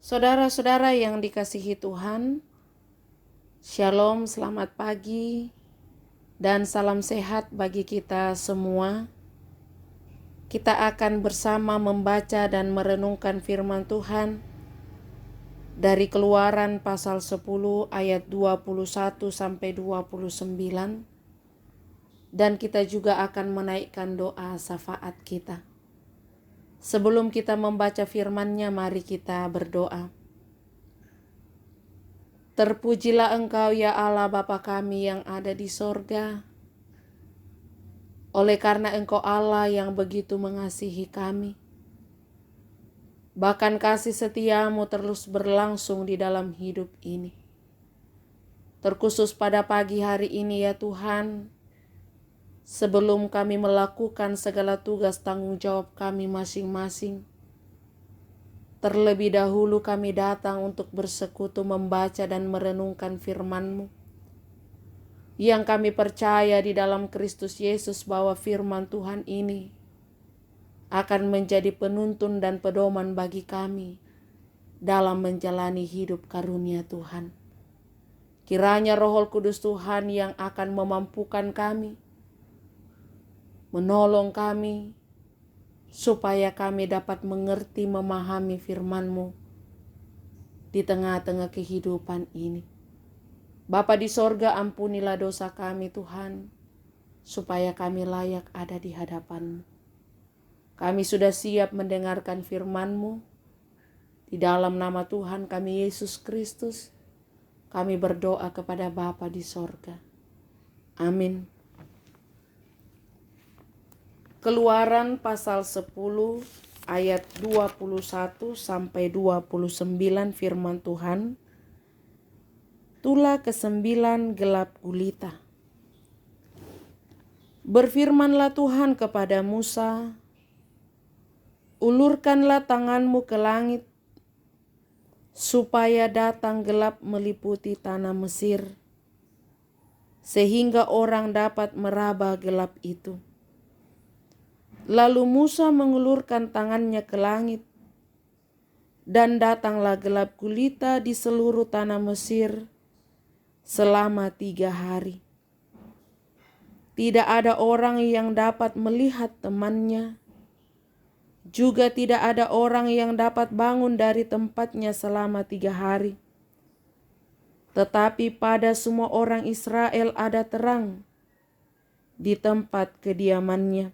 Saudara-saudara yang dikasihi Tuhan, Shalom, selamat pagi, dan salam sehat bagi kita semua. Kita akan bersama membaca dan merenungkan firman Tuhan dari Keluaran pasal 10 ayat 21 sampai 29. Dan kita juga akan menaikkan doa syafaat kita. Sebelum kita membaca firman-Nya, mari kita berdoa. Terpujilah Engkau ya Allah Bapa kami yang ada di sorga. Oleh karena Engkau Allah yang begitu mengasihi kami. Bahkan kasih setiamu terus berlangsung di dalam hidup ini. Terkhusus pada pagi hari ini ya Tuhan, sebelum kami melakukan segala tugas tanggung jawab kami masing-masing, terlebih dahulu kami datang untuk bersekutu membaca dan merenungkan firman-Mu. Yang kami percaya di dalam Kristus Yesus bahwa firman Tuhan ini akan menjadi penuntun dan pedoman bagi kami dalam menjalani hidup karunia Tuhan. Kiranya Roh Kudus Tuhan yang akan memampukan kami, menolong kami, supaya kami dapat mengerti memahami firman-Mu di tengah-tengah kehidupan ini. Bapa di sorga, ampunilah dosa kami Tuhan, supaya kami layak ada di hadapan-Mu. Kami sudah siap mendengarkan firman-Mu. Di dalam nama Tuhan kami Yesus Kristus, kami berdoa kepada Bapa di sorga. Amin. Keluaran pasal 10 ayat 21 sampai 29 firman Tuhan. Tulah ke-9 gelap gulita. Berfirmanlah Tuhan kepada Musa, ulurkanlah tanganmu ke langit, supaya datang gelap meliputi tanah Mesir, sehingga orang dapat meraba gelap itu. Lalu Musa mengulurkan tangannya ke langit, dan datanglah gelap gulita di seluruh tanah Mesir selama 3 hari. Tidak ada orang yang dapat melihat temannya, juga tidak ada orang yang dapat bangun dari tempatnya selama 3 hari. Tetapi pada semua orang Israel ada terang di tempat kediamannya.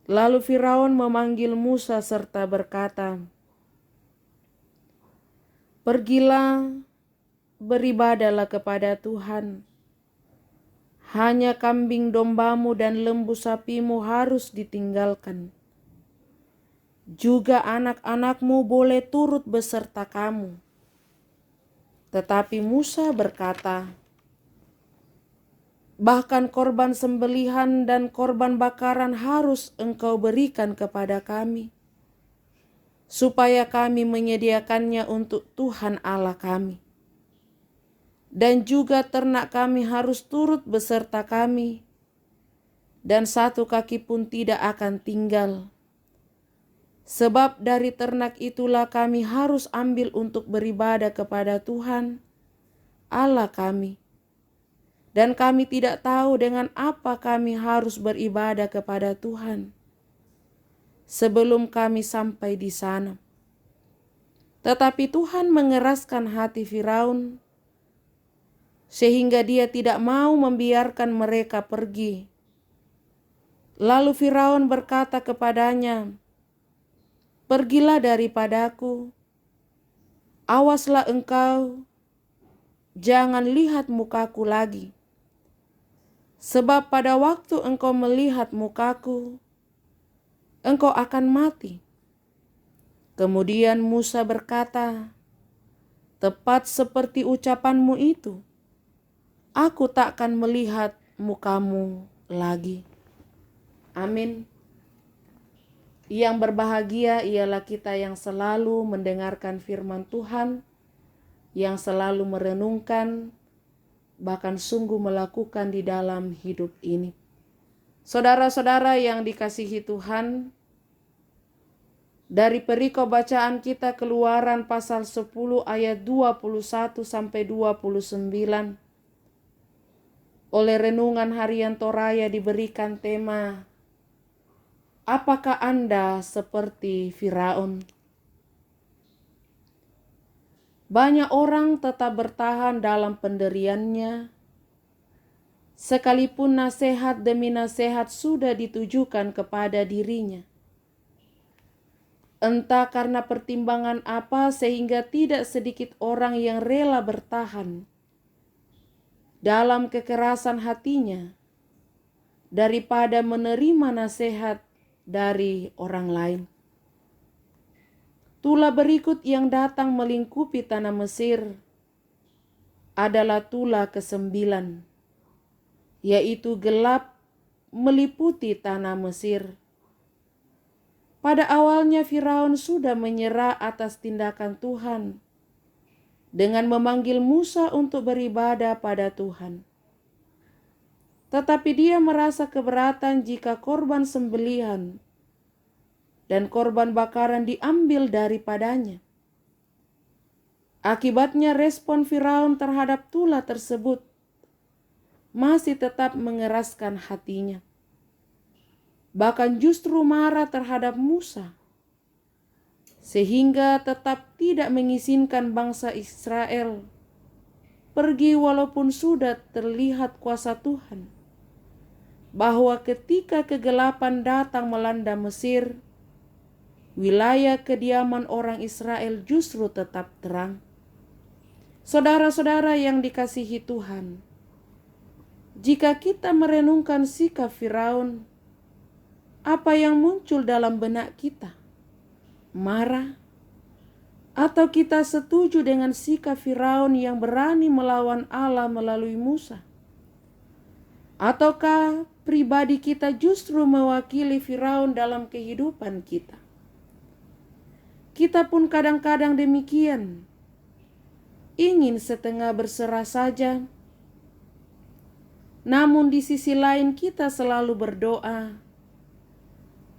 Lalu Firaun memanggil Musa serta berkata, "Pergilah, beribadahlah kepada Tuhan. Hanya kambing dombamu dan lembu sapimu harus ditinggalkan. Juga anak-anakmu boleh turut beserta kamu." Tetapi Musa berkata, "Bahkan korban sembelihan dan korban bakaran harus engkau berikan kepada kami, supaya kami menyediakannya untuk Tuhan Allah kami. Dan juga ternak kami harus turut beserta kami, dan satu kaki pun tidak akan tinggal. Sebab dari ternak itulah kami harus ambil untuk beribadah kepada Tuhan Allah kami. Dan kami tidak tahu dengan apa kami harus beribadah kepada Tuhan sebelum kami sampai di sana." Tetapi Tuhan mengeraskan hati Firaun, sehingga dia tidak mau membiarkan mereka pergi. Lalu Firaun berkata kepadanya, "Pergilah daripadaku, awaslah engkau, jangan lihat mukaku lagi. Sebab pada waktu engkau melihat mukaku, engkau akan mati." Kemudian Musa berkata, "Tepat seperti ucapanmu itu, aku takkan melihat mukamu lagi." Amin. Yang berbahagia ialah kita yang selalu mendengarkan firman Tuhan, yang selalu merenungkan, bahkan sungguh melakukan di dalam hidup ini. Saudara-saudara yang dikasihi Tuhan, Dari perikop bacaan kita Keluaran pasal 10 ayat 21 sampai 29. Oleh renungan harian Toraya diberikan tema, apakah Anda seperti Firaun? Banyak orang tetap bertahan dalam penderiannya, sekalipun nasihat demi nasihat sudah ditujukan kepada dirinya. Entah karena pertimbangan apa sehingga tidak sedikit orang yang rela bertahan dalam kekerasan hatinya daripada menerima nasihat dari orang lain. Tulah berikut yang datang melingkupi tanah Mesir adalah tulah ke-9, yaitu gelap meliputi tanah Mesir. Pada awalnya Firaun sudah menyerah atas tindakan Tuhan dengan memanggil Musa untuk beribadah pada Tuhan. Tetapi dia merasa keberatan jika korban sembelihan dan korban bakaran diambil daripadanya. Akibatnya respon Firaun terhadap tulah tersebut masih tetap mengeraskan hatinya. Bahkan justru marah terhadap Musa, sehingga tetap tidak mengizinkan bangsa Israel pergi walaupun sudah terlihat kuasa Tuhan, bahwa ketika kegelapan datang melanda Mesir, wilayah kediaman orang Israel justru tetap terang. Saudara-saudara yang dikasihi Tuhan, jika kita merenungkan sikap Firaun, apa yang muncul dalam benak kita? Marah? Atau kita setuju dengan sikap Firaun yang berani melawan Allah melalui Musa? Ataukah pribadi kita justru mewakili Firaun dalam kehidupan kita? Kita pun kadang-kadang demikian, ingin setengah berserah saja, namun di sisi lain kita selalu berdoa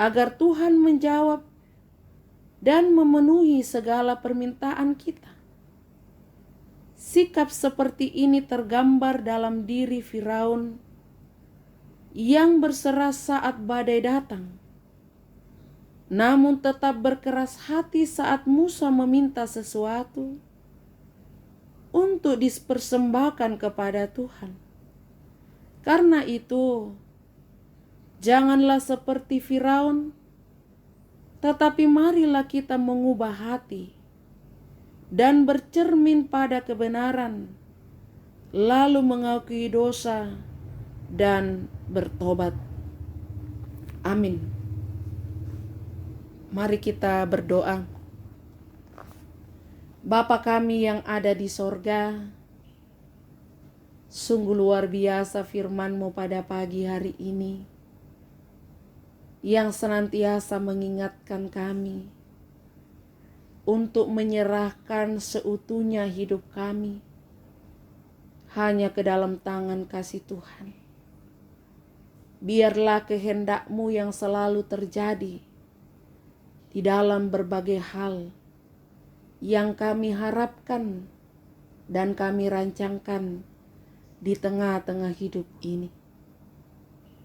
agar Tuhan menjawab dan memenuhi segala permintaan kita. Sikap seperti ini tergambar dalam diri Firaun yang berserah saat badai datang, namun tetap berkeras hati saat Musa meminta sesuatu untuk dipersembahkan kepada Tuhan. Karena itu, janganlah seperti Firaun, tetapi marilah kita mengubah hati dan bercermin pada kebenaran, lalu mengakui dosa dan bertobat. Amin. Mari kita berdoa. Bapa kami yang ada di sorga, sungguh luar biasa firman-Mu pada pagi hari ini, yang senantiasa mengingatkan kami untuk menyerahkan seutuhnya hidup kami hanya ke dalam tangan kasih Tuhan. Biarlah kehendak-Mu yang selalu terjadi di dalam berbagai hal yang kami harapkan dan kami rancangkan di tengah-tengah hidup ini.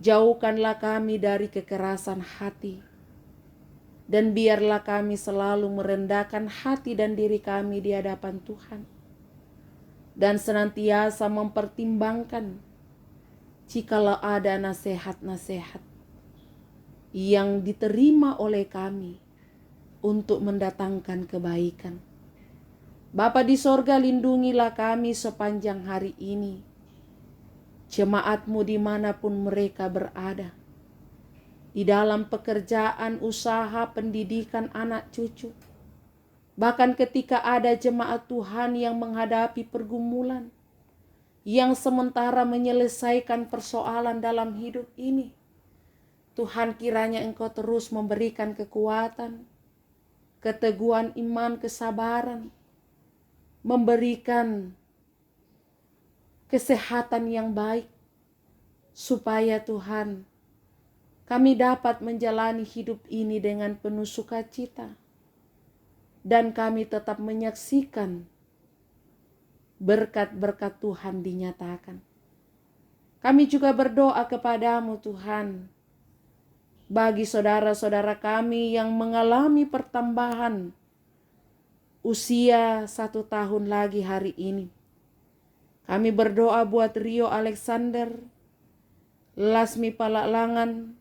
Jauhkanlah kami dari kekerasan hati, dan biarlah kami selalu merendahkan hati dan diri kami di hadapan Tuhan, dan senantiasa mempertimbangkan jikalau ada nasihat-nasihat yang diterima oleh kami untuk mendatangkan kebaikan. Bapa di sorga, lindungilah kami sepanjang hari ini, jemaat-Mu dimanapun mereka berada, di dalam pekerjaan, usaha, pendidikan anak cucu. Bahkan ketika ada jemaat Tuhan yang menghadapi pergumulan, yang sementara menyelesaikan persoalan dalam hidup ini, Tuhan, kiranya Engkau terus memberikan kekuatan, keteguhan iman, kesabaran, memberikan kesehatan yang baik, supaya Tuhan, kami dapat menjalani hidup ini dengan penuh sukacita, dan kami tetap menyaksikan berkat-berkat Tuhan dinyatakan. Kami juga berdoa kepadamu Tuhan, bagi saudara-saudara kami yang mengalami pertambahan usia 1 tahun lagi hari ini. Kami berdoa buat Rio Alexander, Lasmi Palaklangan,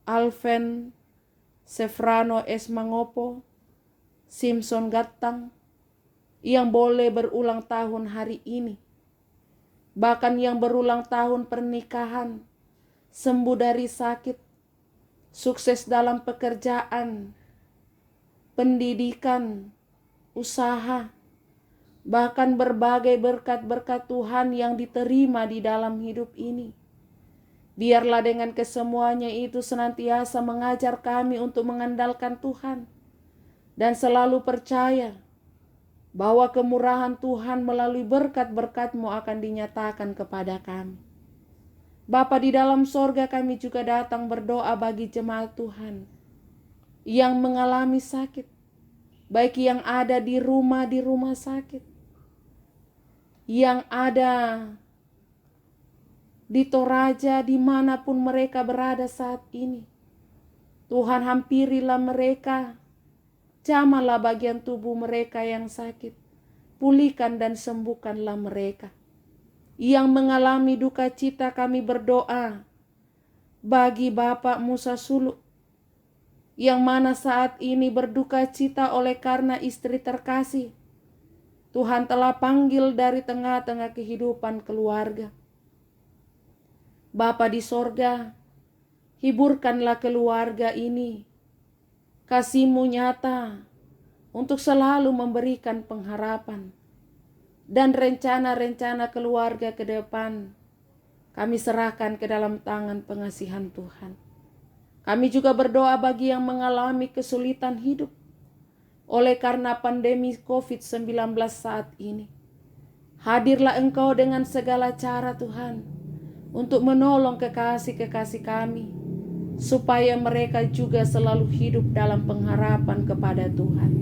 Alven, Sefrano S. Mangopo, Simpson Gattang, yang boleh berulang tahun hari ini. Bahkan yang berulang tahun pernikahan, sembuh dari sakit, sukses dalam pekerjaan, pendidikan, usaha, bahkan berbagai berkat-berkat Tuhan yang diterima di dalam hidup ini. Biarlah dengan kesemuanya itu senantiasa mengajar kami untuk mengandalkan Tuhan dan selalu percaya bahwa kemurahan Tuhan melalui berkat-berkat-Mu akan dinyatakan kepada kami. Bapa di dalam sorga, kami juga datang berdoa bagi jemaat Tuhan yang mengalami sakit, baik yang ada di rumah sakit, yang ada di Toraja, dimanapun mereka berada saat ini. Tuhan, hampirilah mereka, jamalah bagian tubuh mereka yang sakit, pulihkan dan sembuhkanlah mereka. Yang mengalami duka cita, kami berdoa bagi Bapak Musa Suluk, yang mana saat ini berduka cita oleh karena istri terkasih. Tuhan telah panggil dari tengah-tengah kehidupan keluarga. Bapa di sorga, hiburkanlah keluarga ini. Kasih-Mu nyata untuk selalu memberikan pengharapan. Dan rencana-rencana keluarga ke depan, kami serahkan ke dalam tangan pengasihan Tuhan. Kami juga berdoa bagi yang mengalami kesulitan hidup oleh karena pandemi COVID-19 saat ini. Hadirlah Engkau dengan segala cara Tuhan, untuk menolong kekasih-kekasih kami, supaya mereka juga selalu hidup dalam pengharapan kepada Tuhan.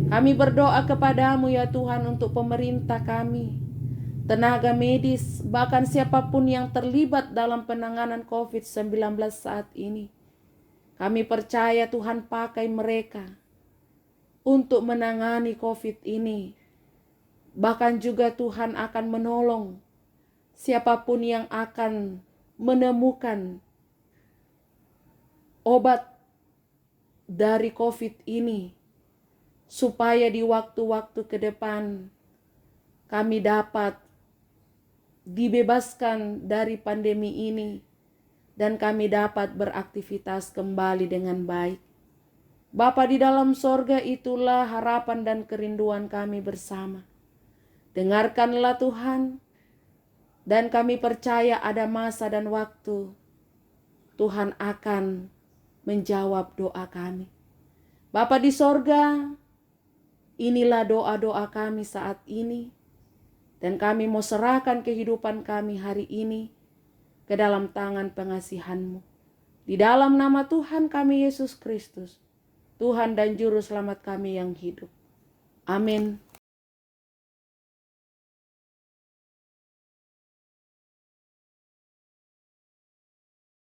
Kami berdoa kepadamu ya Tuhan untuk pemerintah kami, tenaga medis, bahkan siapapun yang terlibat dalam penanganan COVID-19 saat ini. Kami percaya Tuhan pakai mereka untuk menangani COVID ini. Bahkan juga Tuhan akan menolong siapapun yang akan menemukan obat dari COVID ini, supaya di waktu-waktu ke depan kami dapat dibebaskan dari pandemi ini dan kami dapat beraktivitas kembali dengan baik. Bapa di dalam sorga, itulah harapan dan kerinduan kami bersama. Dengarkanlah Tuhan, dan kami percaya ada masa dan waktu Tuhan akan menjawab doa kami. Bapa di sorga, inilah doa-doa kami saat ini, dan kami mau serahkan kehidupan kami hari ini ke dalam tangan pengasihan-Mu. Di dalam nama Tuhan kami Yesus Kristus, Tuhan dan Juru Selamat kami yang hidup. Amin.